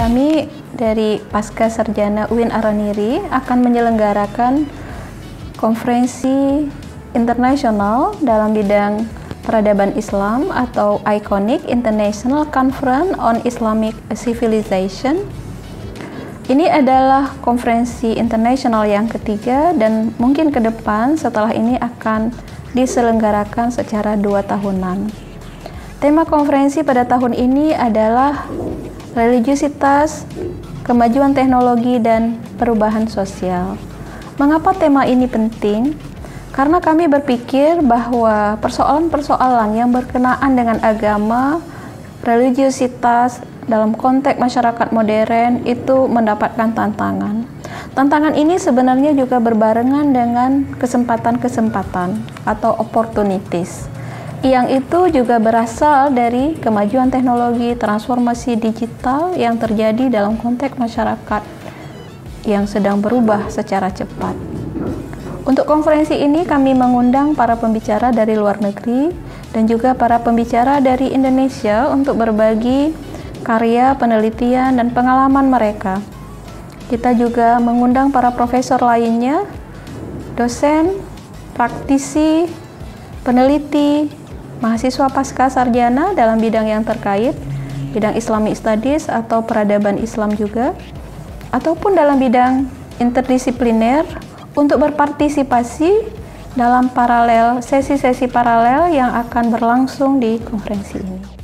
Kami dari Pasca Sarjana UIN Araniri akan menyelenggarakan konferensi internasional dalam bidang peradaban Islam atau ICONIC International Conference on Islamic Civilization. Ini adalah konferensi internasional yang ketiga dan mungkin ke depan setelah ini akan diselenggarakan secara 2 tahunan. Tema konferensi pada tahun ini adalah religiusitas, kemajuan teknologi, dan perubahan sosial. Mengapa tema ini penting? Karena kami berpikir bahwa persoalan-persoalan yang berkenaan dengan agama, religiusitas dalam konteks masyarakat modern itu mendapatkan tantangan. Tantangan ini sebenarnya juga berbarengan dengan kesempatan-kesempatan atau opportunities, yang itu juga berasal dari kemajuan teknologi, transformasi digital yang terjadi dalam konteks masyarakat yang sedang berubah secara cepat. Untuk konferensi ini kami mengundang para pembicara dari luar negeri dan juga para pembicara dari Indonesia untuk berbagi karya, penelitian, dan pengalaman mereka. Kita juga mengundang para profesor lainnya, dosen, praktisi, peneliti, mahasiswa pasca sarjana dalam bidang yang terkait, bidang Islamic Studies atau peradaban Islam juga, ataupun dalam bidang interdisipliner untuk berpartisipasi dalam sesi-sesi paralel yang akan berlangsung di konferensi ini.